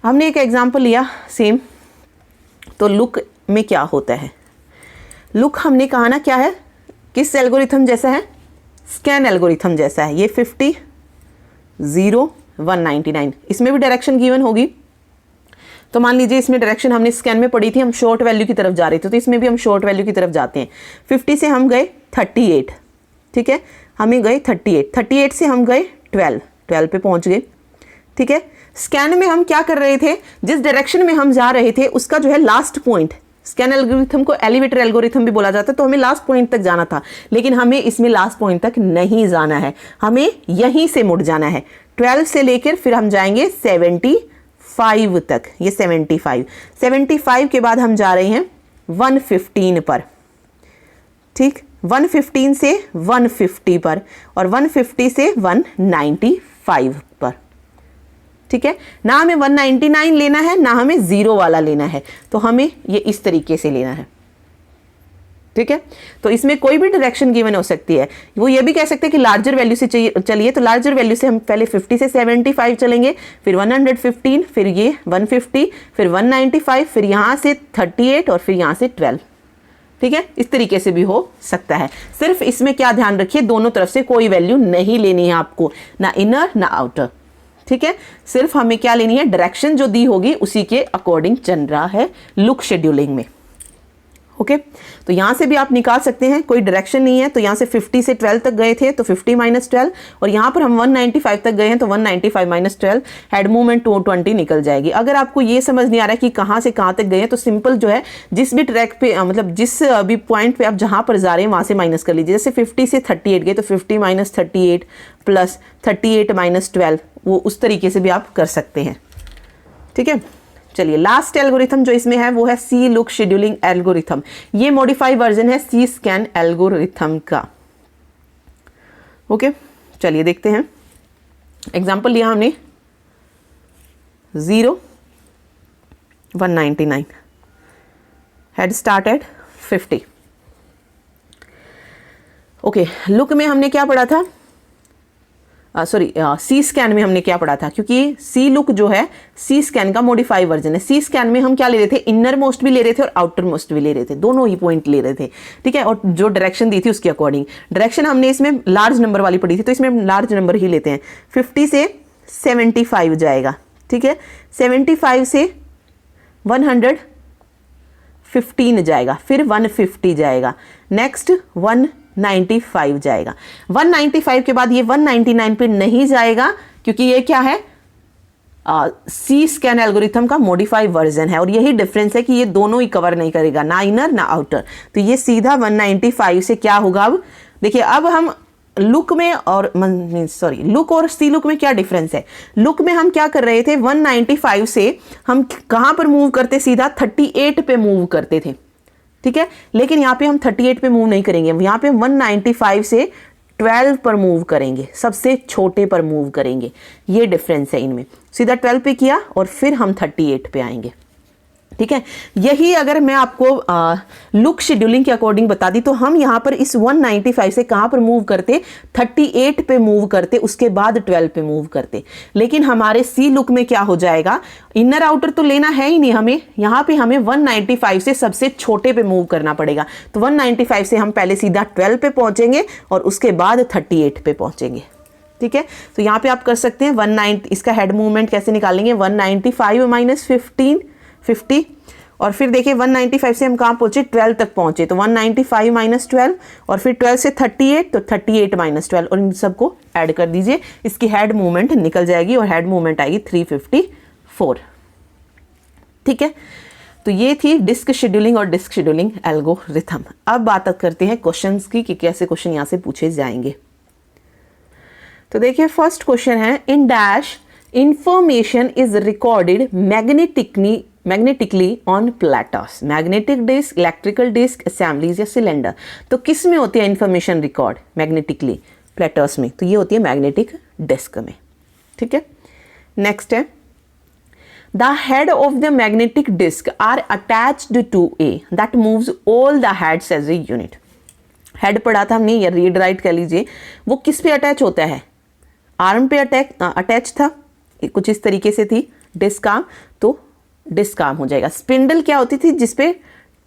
हमने एक एग्जांपल लिया सेम, तो लुक में क्या होता है, लुक हमने कहा ना क्या है, किस एल्गोरिथम जैसा है, स्कैन एल्गोरिथम जैसा है। ये 50 0 199, इसमें भी डायरेक्शन गिवन होगी। तो मान लीजिए इसमें डायरेक्शन हमने स्कैन में पढ़ी थी, हम शॉर्ट वैल्यू की तरफ जा रहे थे, तो इसमें भी हम शॉर्ट वैल्यू की तरफ जाते हैं। 50 से हम गए 38, ठीक है, हमें गए 38 से हम गए 12 पे पहुंच गए। ठीक है, स्कैन में हम क्या कर रहे थे, जिस डायरेक्शन में हम जा रहे थे उसका जो है लास्ट पॉइंट, स्कैन एल्गोरिथम को एलिवेटर एल्गोरिथम भी बोला जाता है, तो हमें लास्ट पॉइंट तक जाना था, लेकिन हमें इसमें लास्ट पॉइंट तक नहीं जाना है, हमें यहीं से मुड़ जाना है। 12 से लेकर फिर हम जाएंगे 75 तक, ये 75 के बाद हम जा रहे हैं 115 पर। ठीक, 115 से 150 पर, और 150 से 195 पर। ठीक है, ना हमें 199 लेना है ना हमें 0 वाला लेना है, तो हमें ये इस तरीके से लेना है। ठीक है, तो इसमें कोई भी डायरेक्शन गिवन हो सकती है। वो ये भी कह सकते हैं कि लार्जर वैल्यू से चलिए, तो लार्जर वैल्यू से हम पहले 50 से 75 चलेंगे, फिर 115, फिर ये 150, फिर 195, फिर यहाँ से 38 और फिर यहाँ से 12। ठीक है, इस तरीके से भी हो सकता है। सिर्फ इसमें क्या ध्यान रखिए, दोनों तरफ से कोई वैल्यू नहीं लेनी है आपको, ना इनर ना आउटर। ठीक है, सिर्फ हमें क्या लेनी है, डायरेक्शन जो दी होगी उसी के अकॉर्डिंग चल रहा है लुक शेड्यूलिंग में। ओके, तो यहां से भी आप निकाल सकते हैं, कोई डायरेक्शन नहीं है, तो यहां से 50 से 12 तक गए थे तो 50 माइनस 12, और यहां पर हम 195 तक गए हैं तो 195 माइनस 12, हेड मूवमेंट 220 निकल जाएगी। अगर आपको ये समझ नहीं आ रहा है कि कहां से कहां तक गए हैं, तो सिंपल जो है जिस भी ट्रैक पे मतलब जिस भी पॉइंट पे आप जहां पर जा रहे हैं वहां से माइनस कर लीजिए। जैसे 50 से 38 गए तो 50 माइनस 38 प्लस 38 माइनस 12, वो उस तरीके से भी आप कर सकते हैं। ठीक है, चलिए लास्ट एल्गोरिथम जो इसमें है वो है सी लुक शेड्यूलिंग एल्गोरिथम। ये मॉडिफाई वर्जन है सी स्कैन एल्गोरिथम का। ओके, चलिए देखते हैं। एग्जांपल लिया हमने 0 199, head start at 50। Okay, look में हमने क्या पढ़ा था, सी स्कैन में हमने क्या पढ़ा था, क्योंकि सी लुक जो है सी स्कैन का मॉडिफाई वर्जन है। सी स्कैन में हम क्या ले रहे थे, इनर मोस्ट भी ले रहे थे और आउटर मोस्ट भी ले रहे थे, दोनों ही पॉइंट ले रहे थे। ठीक है, और जो डायरेक्शन दी थी उसके अकॉर्डिंग, डायरेक्शन हमने इसमें लार्ज नंबर वाली पढ़ी थी, तो इसमें हम लार्ज नंबर ही लेते हैं। 50 से 75 जाएगा। ठीक है, 75 से 115 जाएगा, फिर 150 जाएगा, नेक्स्ट 195 जाएगा। 195 के बाद ये 199 पे नहीं जाएगा, क्योंकि ये क्या है, सी स्कैन एल्गोरिथम का मॉडिफाई वर्जन है, और यही डिफरेंस है कि ये दोनों ही कवर नहीं करेगा, ना इनर ना आउटर। तो ये सीधा 195 से क्या होगा, अब देखिए, अब हम लुक में और लुक और सी लुक में क्या डिफरेंस है। लुक में हम क्या कर रहे थे, 195 से हम कहां पर मूव करते, सीधा 38 पे मूव करते थे। ठीक है, लेकिन यहाँ पे हम 38 पे मूव नहीं करेंगे, यहाँ पे 195 से 12 पर मूव करेंगे, सबसे छोटे पर मूव करेंगे। ये डिफरेंस है इनमें, सीधा 12 पे किया और फिर हम 38 पे आएंगे। ठीक है, यही अगर मैं आपको लुक शेड्यूलिंग के अकॉर्डिंग बता दी, तो हम यहाँ पर इस 195 से कहाँ पर मूव करते, 38 पे मूव करते, उसके बाद 12 पे मूव करते। लेकिन हमारे सी लुक में क्या हो जाएगा, इनर आउटर तो लेना है ही नहीं हमें, यहाँ पे हमें 195 से सबसे छोटे पे मूव करना पड़ेगा। तो 195 से हम पहले सीधा 12 पे पहुंचेंगे और उसके बाद 38 पे पहुंचेंगे। ठीक है, तो यहाँ पे आप कर सकते हैं इसका हेड मूवमेंट कैसे निकालेंगे, 195 माइनस 50, और फिर देखिए 195 से हम कहाँ पहुँचे, 12 तक पहुँचे, तो 195 माइनस 12 और फिर 12 से 38, तो 38 माइनस 12 और इन सबको ऐड कर दीजिए, इसकी हेड मूवमेंट निकल जाएगी और हेड मूवमेंट आएगी 354। ठीक है, तो ये थी डिस्क शेड्यूलिंग और डिस्क शेड्यूलिंग एल्गोरिथम। अब बात करते हैं क्वेश्चंस की कि कैसे क्वेश्चन यहाँ से पूछे जाएंगे। तो देखिए फर्स्ट क्वेश्चन है, in dash information is recorded magnetically on platters, magnetic disk, electrical disk, assemblies या सिलेंडर। तो किस में होती है इंफॉर्मेशन रिकॉर्ड मैग्नेटिकली, प्लेटर्स में, तो ये होती है मैग्नेटिक डिस्क में। ठीक है, नेक्स्ट है, the head of the magnetic disk are attached to a that moves all the heads as a unit. Head पढ़ा था हमने, या रीड राइट कह लीजिए, वो किस पे अटैच होता है, आर्म पे अटैच था, कुछ इस तरीके से थी डिस्क आर्म, तो डिस्क आर्म हो जाएगा। स्पिंडल क्या होती थी, जिसपे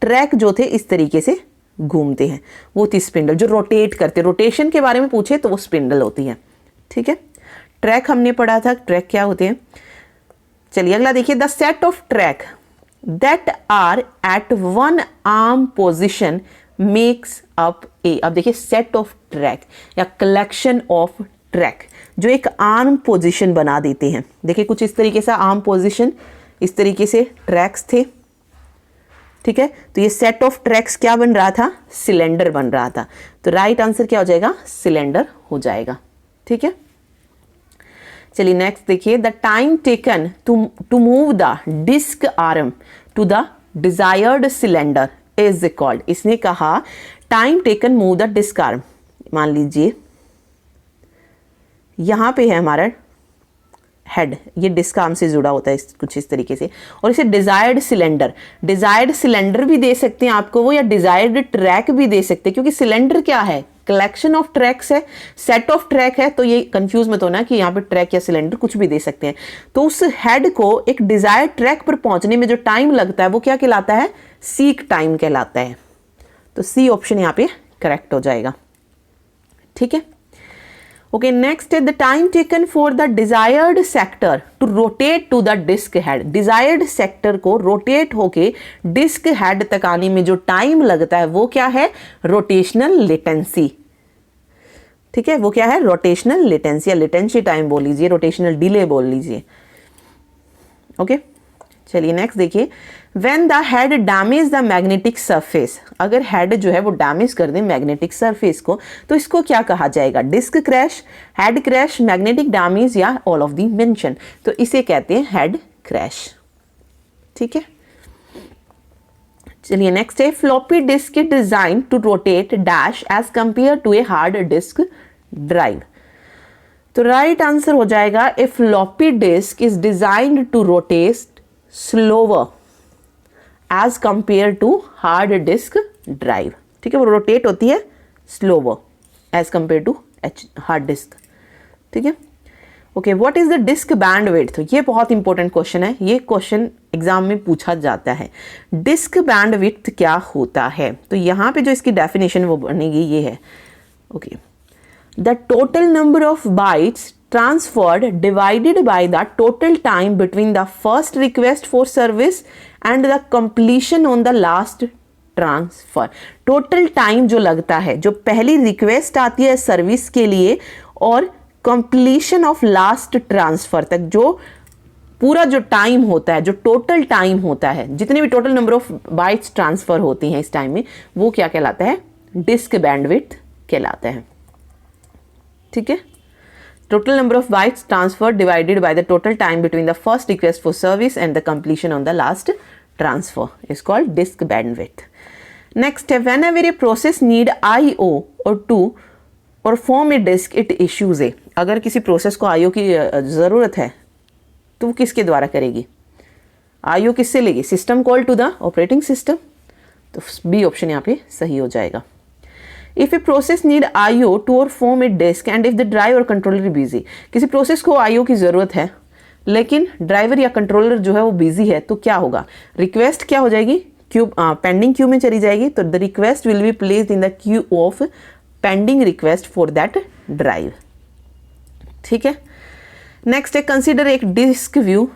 ट्रैक जो थे इस तरीके से घूमते हैं, वो थी स्पिंडल, जो रोटेट करते, रोटेशन के बारे में पूछे तो वो स्पिंडल होती है। ठीक है, ट्रैक हमने पढ़ा था, ट्रैक क्या होते हैं। चलिए अगला देखिए, the set of track that are at one arm position makes up a. अब देखिए सेट ऑफ ट्रैक या कलेक्शन ऑफ ट्रैक जो एक आर्म पोजीशन बना देते हैं। देखिए कुछ इस तरीके से आर्म पोजीशन, इस तरीके से ट्रैक्स थे। ठीक है, तो ये सेट ऑफ ट्रैक्स क्या बन रहा था, सिलेंडर बन रहा था। तो राइट आंसर क्या हो जाएगा, सिलेंडर हो जाएगा। ठीक है, चलिए नेक्स्ट देखिए, the time taken to move the disk arm to the desired cylinder is called. इसने कहा time taken move the disk arm, मान लीजिए यहां पे है हमारा हेड, ये डिस्क आर्म से जुड़ा होता है कुछ इस तरीके से, और इसे डिजायर्ड सिलेंडर भी दे सकते हैं आपको वो, या डिजायर्ड ट्रैक भी दे सकते हैं, क्योंकि सिलेंडर क्या है, कलेक्शन ऑफ ट्रैक्स है, सेट ऑफ ट्रैक है, तो ये कंफ्यूज मत होना कि यहाँ पे ट्रैक या सिलेंडर कुछ भी दे सकते हैं। तो उस हेड को एक डिजायर्ड ट्रैक पर पहुंचने में जो टाइम लगता है वो क्या कहलाता है, सीक टाइम कहलाता है। तो सी ऑप्शन यहाँ पे करेक्ट हो जाएगा। ठीक है, ओके नेक्स्ट है, the time taken for the desired sector to rotate to the disk head. Desired sector को रोटेट होके डिस्क हेड तक आने में जो टाइम लगता है वो क्या है, रोटेशनल लेटेंसी। ठीक है, वो क्या है, रोटेशनल लेटेंसी या लेटेंसी टाइम बोल लीजिए, रोटेशनल डिले बोल लीजिए। ओके चलिए नेक्स्ट देखिए, when the head damage the magnetic surface, अगर हेड जो है वो डैमेज कर दे मैग्नेटिक सरफेस को, तो इसको क्या कहा जाएगा, disk crash, head crash, magnetic damage या ऑल ऑफ द मेंशन। तो इसे कहते हैं हेड क्रैश। ठीक है, चलिए नेक्स्ट है, floppy disk is design to rotate dash as compare to a hard disk drive. तो राइट आंसर हो जाएगा, a floppy disk is designed to rotate slower as compare to hard disk drive. ठीक है, वो rotate होती है slower as compare to hard disk. ठीक है, okay what is the disk bandwidth. तो ये बहुत इंपॉर्टेंट क्वेश्चन है, ये क्वेश्चन एग्जाम में पूछा जाता है। डिस्क बैंडविड्थ क्या होता है, तो यहाँ पे जो इसकी डेफिनेशन वो बनेगी ये है, okay the total number of bytes transferred divided by the total time between the first request for service and the completion on the last transfer। total time जो लगता है, जो पहली रिक्वेस्ट आती है सर्विस के लिए और completion of last transfer तक, जो पूरा जो टाइम होता है, जो टोटल टाइम होता है, जितने भी total number of bytes transfer होती हैं इस टाइम में, वो क्या कहलाता है, डिस्क बैंडविड्थ कहलाता है। ठीक है, total number of bytes transferred divided by the total time between the first request for service and the completion on the last transfer is called disk bandwidth. Next, whenever a process need I/O or to perform a disk, it issues a। अगर किसी process को I/O की ज़रूरत है तो वो किसके द्वारा करेगी, I/O किससे लेगी, system call to the operating system. तो बी ऑप्शन यहाँ पे सही हो जाएगा। If a process need I/O to perform a disk and if the driver controller is busy, किसी प्रोसेस को I/O की ज़रूरत है लेकिन ड्राइवर या कंट्रोलर जो है वो बिजी है, तो क्या होगा, रिक्वेस्ट क्या हो जाएगी, क्यू पेंडिंग क्यू में चली जाएगी। तो the request will be placed in the queue of pending request for that drive. ठीक है, नेक्स्ट है, कंसिडर एक disk view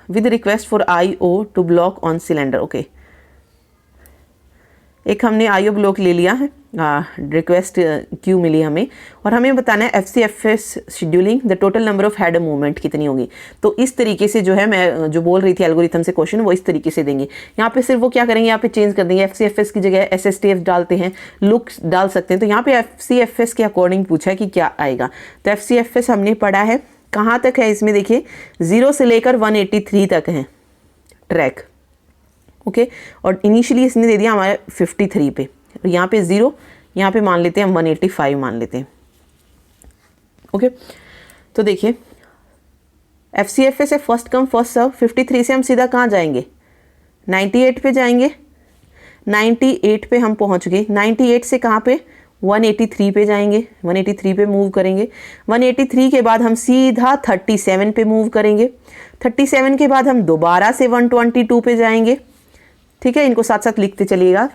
with request for I/O to block on cylinder. Okay एक हमने आईओ ब्लॉक ले लिया है, रिक्वेस्ट क्यू मिली हमें, और हमें बताना है FCFS scheduling the total number of head movement कितनी होगी। तो इस तरीके से जो है, मैं जो बोल रही थी एल्गोरिथम से क्वेश्चन, वो इस तरीके से देंगे। यहाँ पे सिर्फ वो क्या करेंगे, यहाँ पे चेंज कर देंगे, FCFS की जगह SSTF डालते हैं, लुक डाल सकते हैं। तो यहाँ पे FCFS के अकॉर्डिंग पूछा है कि क्या आएगा। तो FCFS हमने पढ़ा है, कहाँ तक है इसमें देखिए, 0 से लेकर 183 तक है ट्रैक, ओके। और इनिशियली इसने दे दिया हमारे 53 पे, और यहाँ पे 0, यहाँ पे मान लेते हैं हम 185 मान लेते हैं, ओके। तो देखिए FCFS से फर्स्ट कम फर्स्ट सर्व, 53 से हम सीधा कहाँ जाएंगे, 98 पे जाएंगे। 98 पे हम पहुँच गए, 98 से कहाँ पे, 183 पे जाएंगे, 183 पे मूव करेंगे। 183 के बाद हम सीधा 37 पे मूव करेंगे। 37 के बाद हम दोबारा से 122 पे जाएंगे, ठीक है। इनको साथ साथ लिखते चलिएगा,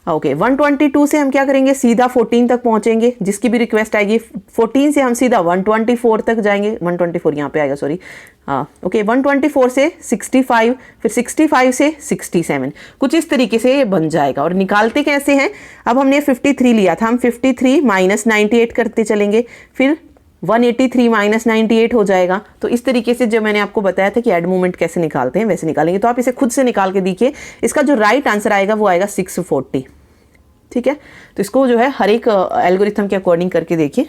ओके। 122 से हम क्या करेंगे, सीधा 14 तक पहुंचेंगे, जिसकी भी रिक्वेस्ट आएगी। 14 से हम सीधा 124 तक जाएंगे, 124 यहाँ पे आएगा, सॉरी, हाँ, ओके। 124 से 65, फिर 65 से 67, कुछ इस तरीके से ये बन जाएगा। और निकालते कैसे हैं, अब हमने 53 लिया था, हम 53 माइनस 98 करते चलेंगे, फिर 183 माइनस 98 हो जाएगा। तो इस तरीके से जो मैंने आपको बताया था कि एड मूवमेंट कैसे निकालते हैं, वैसे निकालेंगे। तो आप इसे खुद से निकाल के देखिए, इसका जो राइट आंसर आएगा वो आएगा 640, ठीक है। तो इसको जो है हर एक एल्गोरिथम के अकॉर्डिंग करके देखिए,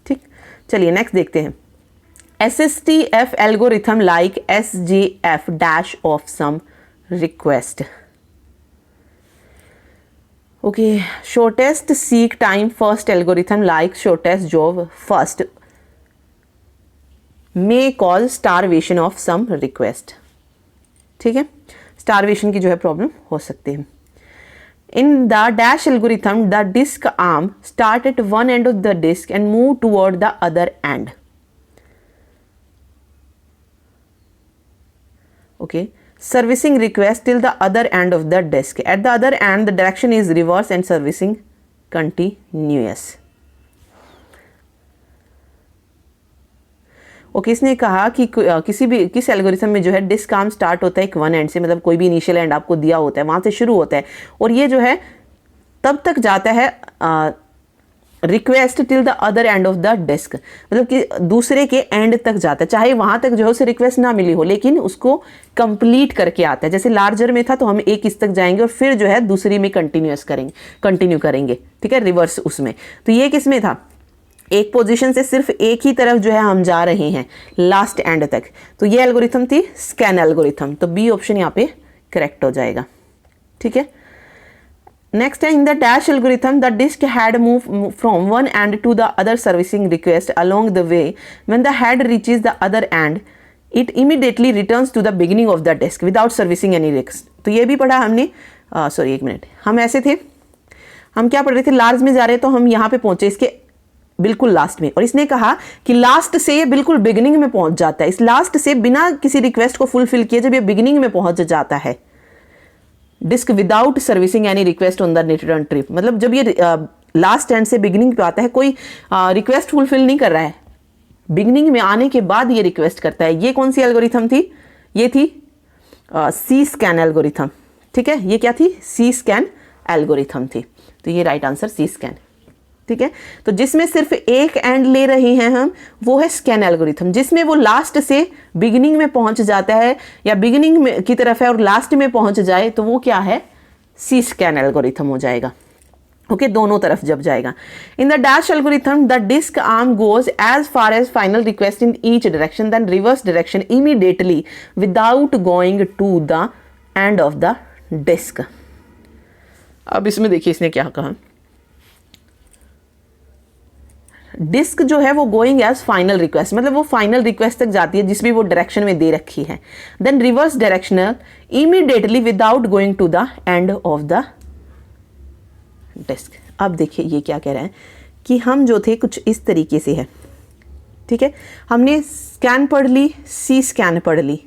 ठीक। चलिए नेक्स्ट देखते हैं। SSTF algorithm like SJF dash of some request, okay. Shortest seek time first algorithm like shortest job first may cause starvation of some request, ठीक है। स्टारवेशन की जो है प्रॉब्लम हो सकती है। In the dash algorithm, the disk arm start at one end of the disk and move toward the other end. Okay, servicing request till the other end of the disk. At the other end, the direction is reverse and servicing continuous. Okay, इसने कहा कि किस algorithm में जो है disk arm start होता है एक वन एंड से, मतलब कोई भी इनिशियल एंड आपको दिया होता है वहाँ से शुरू होता है, और ये जो है तब तक जाता है request till the other end of the disk, मतलब कि दूसरे के एंड तक जाता है, चाहे वहाँ तक जो है उसे रिक्वेस्ट ना मिली हो, लेकिन उसको कंप्लीट करके आता है। जैसे लार्जर में था तो हम एक इस तक जाएंगे और फिर जो है दूसरी में कंटिन्यू करेंगे, ठीक है, रिवर्स उसमें। तो ये किस में था, एक पोजीशन से सिर्फ एक ही तरफ जो है हम जा रहे हैं लास्ट एंड तक। तो ये एल्गोरिथम थी स्कैन एल्गोरिथम, तो बी ऑप्शन यहाँ पे करेक्ट हो जाएगा, ठीक है। नेक्स्ट है in the dash algorithm the disk head move from one end to the other servicing request along the way when the head reaches the other end it immediately returns to the beginning of the disk without servicing any request. तो ये भी पढ़ा हमने, sorry एक minute, हम ऐसे थे, हम क्या पढ़ रहे थे, लार्ज में जा रहे तो हम यहाँ पे पहुंचे इसके बिल्कुल लास्ट में, और इसने कहा कि लास्ट से ये बिल्कुल बिगिनिंग में पहुंच जाता है। इस लास्ट से बिना किसी रिक्वेस्ट को फुलफिल किए जब ये बिगिनिंग में पहुंच जाता है, disk without servicing any request on the return trip, मतलब जब ये लास्ट एंड से बिगिनिंग पे आता है, कोई रिक्वेस्ट फुलफिल नहीं कर रहा है, बिगिनिंग में आने के बाद ये रिक्वेस्ट करता है। ये कौन सी एल्गोरिथम थी, ये थी सी स्कैन एल्गोरिथम, ठीक है। ये क्या थी, सी स्कैन एल्गोरिथम थी। तो ये राइट आंसर सी स्कैन, ठीक है। तो जिसमें सिर्फ एक एंड ले रहे हैं हम, वो है स्कैन एल्गोरिथम, जिसमें वो लास्ट से बिगिनिंग में पहुंच जाता है या बिगिनिंग में की तरफ है और लास्ट में पहुंच जाए, तो वो क्या है, सी स्कैन एल्गोरिथम हो जाएगा, ओके, दोनों तरफ जब जाएगा। In the dash algorithm the disk arm goes as far as final request in each direction then reverse direction immediately without going to the end of the disk. अब इसमें देखिए इसने क्या कहा, डिस्क जो है वो गोइंग एज फाइनल रिक्वेस्ट, मतलब वो फाइनल रिक्वेस्ट तक जाती है जिस भी वो डायरेक्शन में दे रखी है, then reverse directional immediately without going to the end of the disk. अब देखिए ये क्या कह रहे हैं कि हम जो थे कुछ इस तरीके से है, ठीक है, हमने स्कैन पढ़ ली, सी स्कैन पढ़ ली,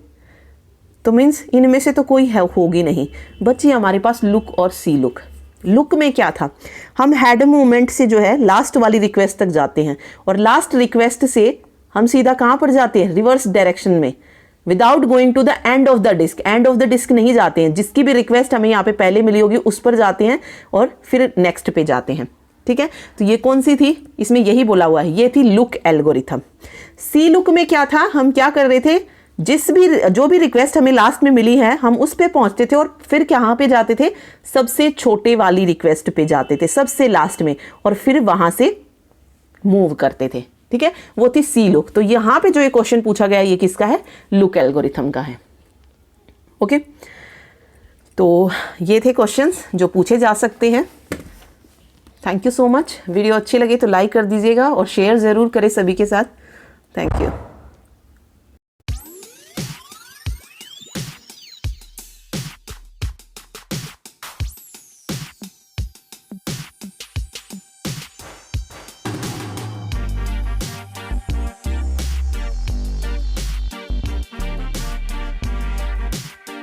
तो मीन्स इनमें से तो कोई होगी नहीं, बची हमारे पास लुक और सी लुक। लुक में क्या था, हम हेड मूवमेंट से जो है लास्ट वाली रिक्वेस्ट तक जाते हैं, और लास्ट रिक्वेस्ट से हम सीधा कहाँ पर जाते हैं, रिवर्स डायरेक्शन में, without going to the end of the disk, end of the disk नहीं जाते हैं, जिसकी भी रिक्वेस्ट हमें यहाँ पे पहले मिली होगी उस पर जाते हैं और फिर नेक्स्ट पे जाते हैं, ठीक है। तो ये कौन सी थी, इसमें यही बोला हुआ है, ये थी लुक एल्गोरिथम। सी लुक में क्या था, हम क्या कर रहे थे, जो भी रिक्वेस्ट हमें लास्ट में मिली है हम उस पे पहुंचते थे और फिर कहाँ पे जाते थे, सबसे छोटे वाली रिक्वेस्ट पे जाते थे, सबसे लास्ट में, और फिर वहां से मूव करते थे, ठीक है। वो थी सी लुक। तो यहां पे जो ये क्वेश्चन पूछा गया ये किसका है, लुक एल्गोरिथम का है। ओके, तो ये थे क्वेश्चंस जो पूछे जा सकते हैं। Thank you so much. Video अच्छी लगे तो लाइक कर दीजिएगा और शेयर ज़रूर करें सभी के साथ। Thank you.